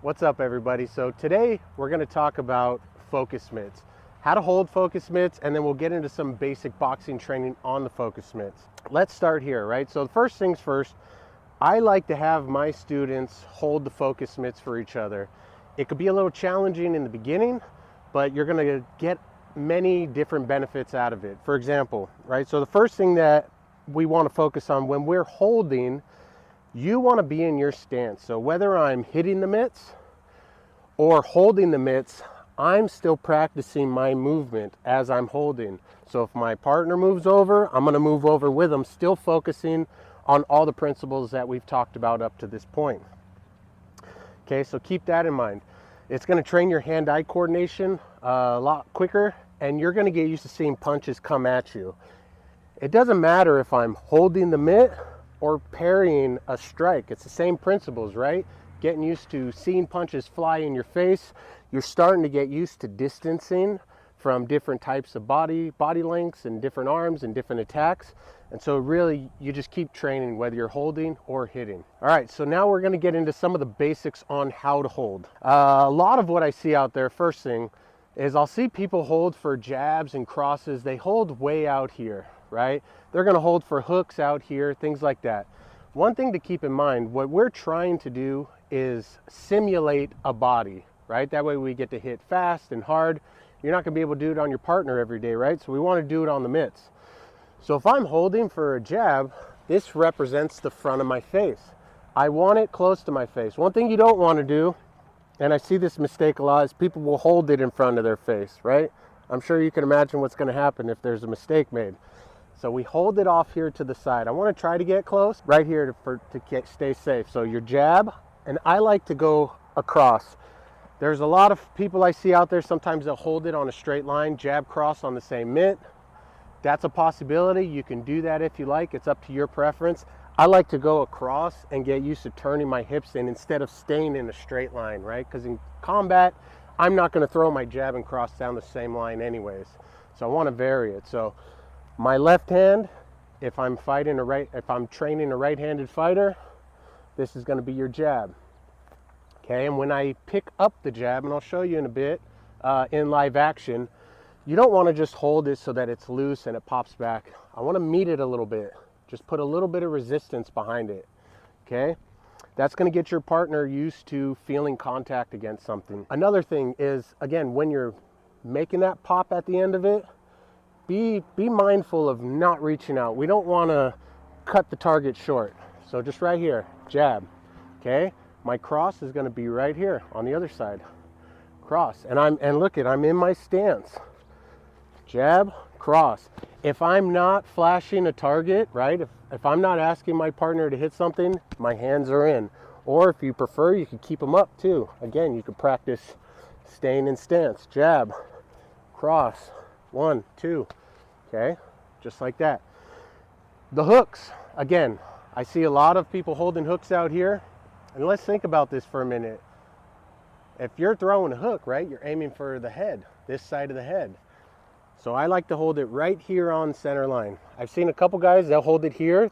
What's up, everybody? So today we're going to talk about focus mitts, how to hold focus mitts, and then we'll get into some basic boxing training on the focus mitts. Let's start here, right? So the first things first, I like to have my students hold the focus mitts for each other. It could be a little challenging in the beginning, but you're going to get many different benefits out of it. For example, right? So the first thing that we want to focus on when we're holding, you want to be in your stance. So whether I'm hitting the mitts or holding the mitts, I'm still practicing my movement as I'm holding. So if my partner moves over, I'm going to move over with them, still focusing on all the principles that we've talked about up to this point. Okay, so keep that in mind. It's going to train your hand-eye coordination a lot quicker, and you're going to get used to seeing punches come at you. It doesn't matter if I'm holding the mitt or parrying a strike. It's the same principles, right? Getting used to seeing punches fly in your face. You're starting to get used to distancing from different types of body lengths and different arms and different attacks. And so really, you just keep training whether you're holding or hitting. All right, so now we're gonna get into some of the basics on how to hold. A lot of what I see out there, first thing, is I'll see people hold for jabs and crosses. They hold way out here, right? They're gonna hold for hooks out here, things like that. One thing to keep in mind, what we're trying to do is simulate a body, right? That way we get to hit fast and hard. You're not gonna be able to do it on your partner every day, right? So we wanna do it on the mitts. So if I'm holding for a jab, this represents the front of my face. I want it close to my face. One thing you don't wanna do, and I see this mistake a lot, is people will hold it in front of their face, right? I'm sure you can imagine what's gonna happen if there's a mistake made. So we hold it off here to the side. I want to try to get close right here to stay safe. So your jab, and I like to go across. There's a lot of people I see out there, sometimes they'll hold it on a straight line, jab cross on the same mitt. That's a possibility. You can do that if you like. It's up to your preference. I like to go across and get used to turning my hips in instead of staying in a straight line, right? Because in combat, I'm not going to throw my jab and cross down the same line anyways. So I want to vary it. So my left hand, if I'm training a right-handed fighter, this is going to be your jab. Okay, and when I pick up the jab, and I'll show you in a bit in live action, you don't want to just hold it so that it's loose and it pops back. I want to meet it a little bit. Just put a little bit of resistance behind it. Okay, that's going to get your partner used to feeling contact against something. Another thing is, again, when you're making that pop at the end of it, be mindful of not reaching out. We don't want to cut the target short. So just right here, jab. Okay, my cross is going to be right here on the other side. Cross, and look I'm in my stance. Jab, cross. If I'm not flashing a target, right? If I'm not asking my partner to hit something, my hands are in. Or if you prefer, you can keep them up too. Again, you can practice staying in stance. Jab, cross. 1, 2, okay, just like that. The hooks, again, I see a lot of people holding hooks out here, and let's think about this for a minute. If you're throwing a hook, right, you're aiming for the head, this side of the head. So I like to hold it right here on center line. I've seen a couple guys, they'll hold it here.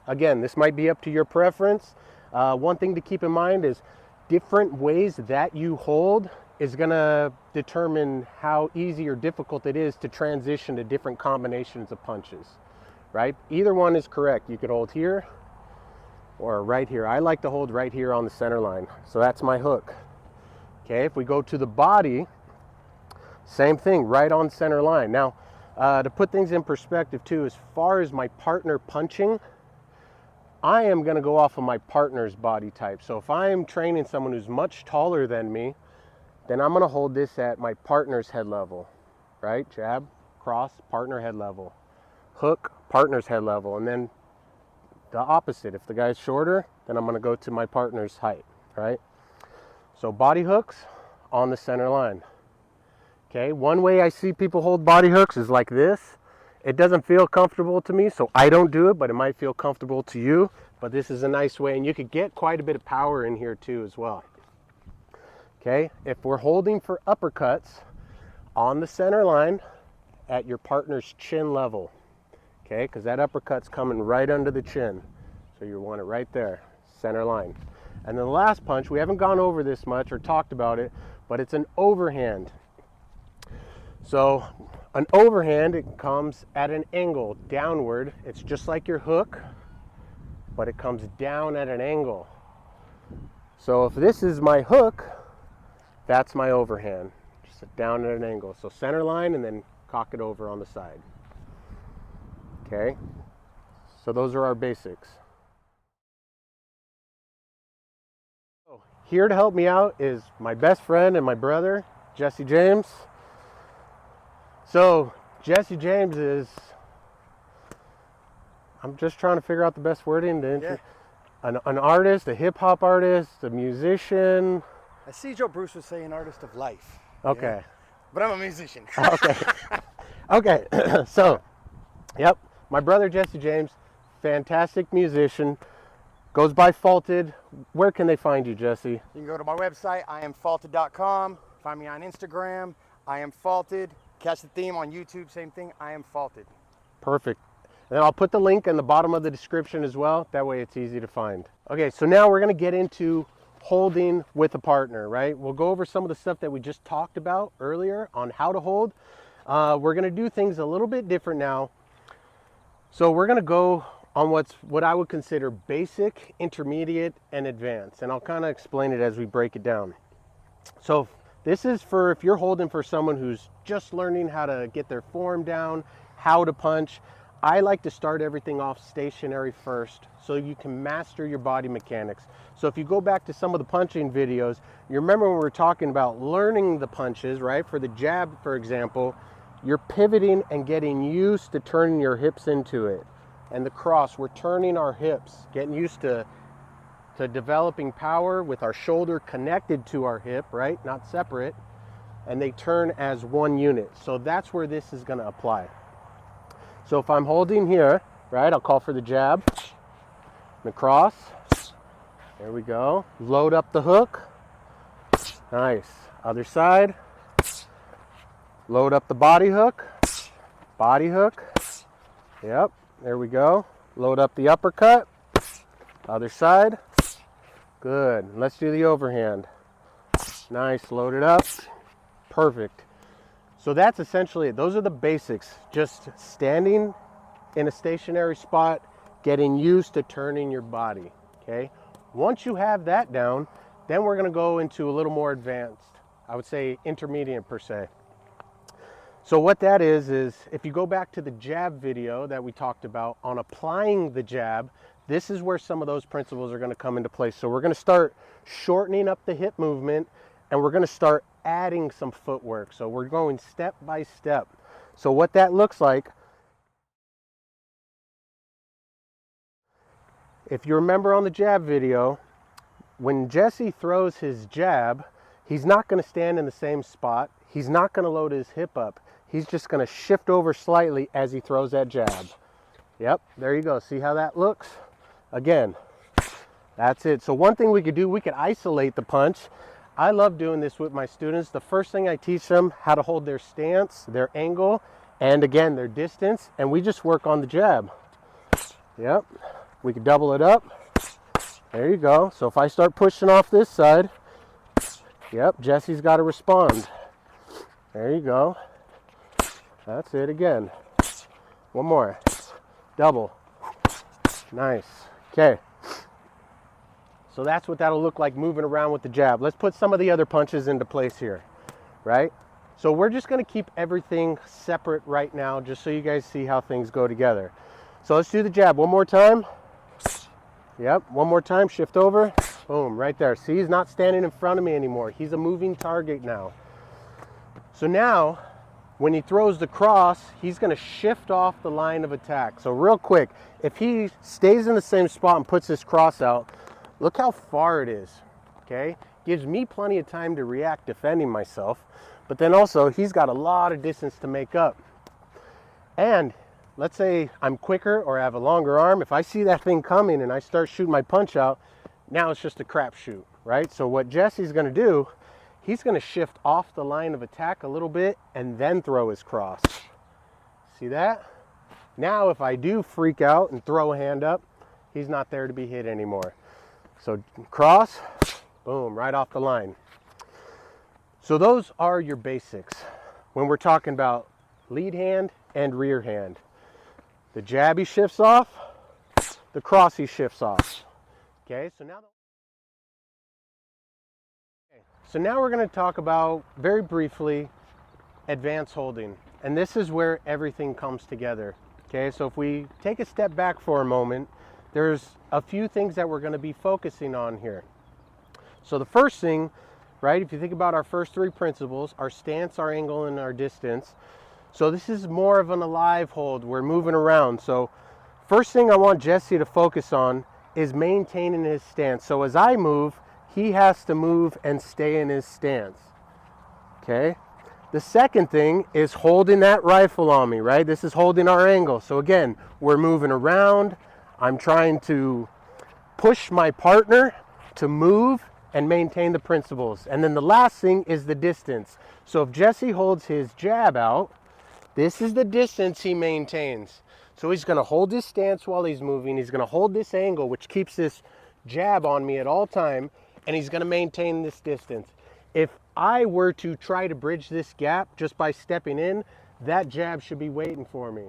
Again, this might be up to your preference. One thing to keep in mind is different ways that you hold is going to determine how easy or difficult it is to transition to different combinations of punches, right? Either one is correct. You could hold here or right here. I like to hold right here on the center line. So that's my hook. Okay, if we go to the body, same thing, right on center line. Now, to put things in perspective too, as far as my partner punching, I am going to go off of my partner's body type. So if I'm training someone who's much taller than me, then I'm going to hold this at my partner's head level, right? Jab, cross, partner head level. Hook, partner's head level. And then the opposite. If the guy's shorter, then I'm going to go to my partner's height, right? So body hooks on the center line. Okay, one way I see people hold body hooks is like this. It doesn't feel comfortable to me, so I don't do it, but it might feel comfortable to you. But this is a nice way, and you could get quite a bit of power in here too as well. Okay, if we're holding for uppercuts on the center line at your partner's chin level, okay, because that uppercut's coming right under the chin. So you want it right there, center line. And then the last punch, we haven't gone over this much or talked about it, but it's an overhand. So an overhand, it comes at an angle downward. It's just like your hook, but it comes down at an angle. So if this is my hook, that's my overhand, just down at an angle. So center line and then cock it over on the side. Okay, so those are our basics. Here to help me out is my best friend and my brother, Jesse James. So Jesse James is, I'm just trying to figure out the best wording to an artist, a hip hop artist, a musician. I see Joe Bruce would say an artist of life. Okay. But I'm a musician. Okay. Okay. So, yep, my brother Jesse James, fantastic musician, goes by Faulted. Where can they find you, Jesse? You can go to my website, iamfaulted.com. Find me on Instagram, I am faulted. Catch the theme on YouTube, same thing, I am faulted. Perfect. And then I'll put the link in the bottom of the description as well. That way it's easy to find. Okay, so now we're gonna get into holding with a partner, right? We'll go over some of the stuff that we just talked about earlier on how to hold. We're gonna do things a little bit different now. So we're gonna go on what I would consider basic, intermediate, and advanced. And I'll kind of explain it as we break it down. So this is for if you're holding for someone who's just learning how to get their form down, how to punch. I like to start everything off stationary first so you can master your body mechanics. So if you go back to some of the punching videos, you remember when we were talking about learning the punches, right? For the jab, for example, you're pivoting and getting used to turning your hips into it. And the cross, we're turning our hips, getting used to developing power with our shoulder connected to our hip, right? Not separate. And they turn as one unit. So that's where this is going to apply. So if I'm holding here, right, I'll call for the jab, the cross, there we go, load up the hook, nice, other side, load up the body hook, yep, there we go, load up the uppercut, other side, good, let's do the overhand, nice, load it up, perfect. So that's essentially it. Those are the basics. Just standing in a stationary spot, getting used to turning your body, okay? Once you have that down, then we're gonna go into a little more advanced, I would say intermediate per se. So what that is if you go back to the jab video that we talked about on applying the jab, this is where some of those principles are gonna come into place. So we're gonna start shortening up the hip movement and we're gonna start adding some footwork. So we're going step by step. So what that looks like, if you remember on the jab video, when Jesse throws his jab, he's not going to stand in the same spot. He's not going to load his hip up. He's just going to shift over slightly as he throws that jab. Yep, there you go. See how that looks? Again, that's it. So one thing we could do, we could isolate the punch. I love doing this with my students. The first thing I teach them how to hold their stance, their angle, and again, their distance, and we just work on the jab. Yep, we could double it up. There you go. So if I start pushing off this side, yep, Jesse's got to respond. There you go. That's it again. One more. Double. Nice. Okay. So that's what that'll look like moving around with the jab. Let's put some of the other punches into place here, right? So we're just gonna keep everything separate right now, just so you guys see how things go together. So let's do the jab one more time. Yep, one more time, shift over. Boom, right there. See, he's not standing in front of me anymore. He's a moving target now. So now, when he throws the cross, he's gonna shift off the line of attack. So real quick, if he stays in the same spot and puts his cross out, look how far it is, okay? Gives me plenty of time to react defending myself, but then also he's got a lot of distance to make up. And let's say I'm quicker or I have a longer arm. If I see that thing coming and I start shooting my punch out, now it's just a crapshoot, right? So what Jesse's gonna do, he's gonna shift off the line of attack a little bit and then throw his cross. See that? Now if I do freak out and throw a hand up, he's not there to be hit anymore. So cross, boom, right off the line. So those are your basics when we're talking about lead hand and rear hand. The jab he shifts off, the cross he shifts off. Okay, so now we're going to talk about, very briefly, advanced holding. And this is where everything comes together. Okay, so if we take a step back for a moment, there's a few things that we're going to be focusing on here. So the first thing, right, if you think about our first three principles, our stance, our angle, and our distance. So this is more of an alive hold. We're moving around. So first thing I want Jesse to focus on is maintaining his stance. So as I move, he has to move and stay in his stance. Okay? The second thing is holding that rifle on me, right? This is holding our angle. So again, we're moving around. I'm trying to push my partner to move and maintain the principles. And then the last thing is the distance. So if Jesse holds his jab out, this is the distance he maintains. So he's going to hold his stance while he's moving. He's going to hold this angle, which keeps this jab on me at all time, and he's going to maintain this distance. If I were to try to bridge this gap just by stepping in, that jab should be waiting for me,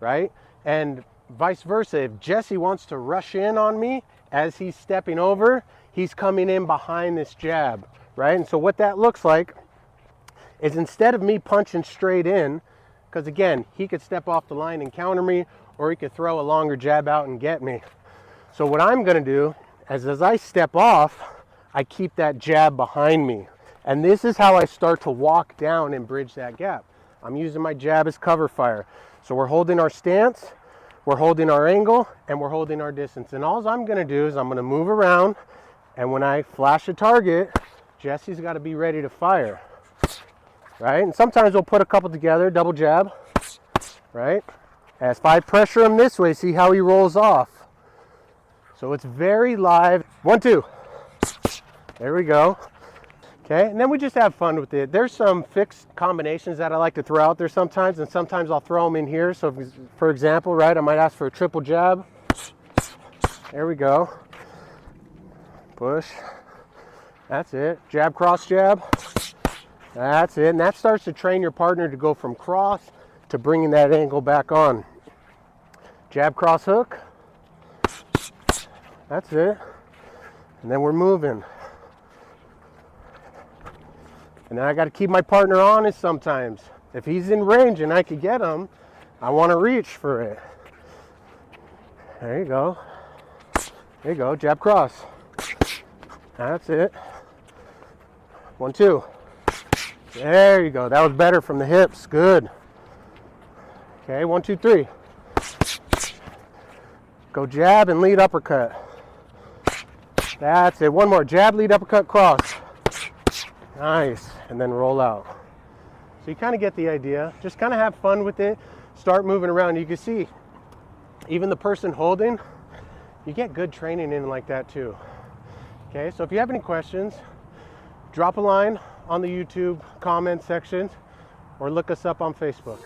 right? And vice versa, if Jesse wants to rush in on me as he's stepping over, he's coming in behind this jab, right? And so what that looks like is, instead of me punching straight in, because again, he could step off the line and counter me, or he could throw a longer jab out and get me. So what I'm going to do is, as I step off, I keep that jab behind me. And this is how I start to walk down and bridge that gap. I'm using my jab as cover fire. So we're holding our stance, we're holding our angle, and we're holding our distance. And all I'm going to do is I'm going to move around, and when I flash a target, Jesse's got to be ready to fire. Right? And sometimes we'll put a couple together, double jab, right? As if I pressure him this way, see how he rolls off. So it's very live. 1, 2. There we go. Okay, and then we just have fun with it. There's some fixed combinations that I like to throw out there sometimes, and sometimes I'll throw them in here. So for example, right, I might ask for a triple jab. There we go. Push. That's it. Jab, cross, jab. That's it. And that starts to train your partner to go from cross to bringing that angle back on. Jab, cross, hook. That's it. And then we're moving. And then I got to keep my partner honest sometimes. If he's in range and I could get him, I want to reach for it. There you go. There you go. Jab, cross. That's it. 1, 2. There you go. That was better from the hips. Good. Okay, 1, 2, 3. Go jab and lead uppercut. That's it. One more. Jab, lead uppercut, cross. Nice. And then roll out. So you kind of get the idea. Just kind of have fun with it. Start moving around. You can see even the person holding, you get good training in like that too. Okay, so if you have any questions, drop a line on the YouTube comment section or look us up on Facebook.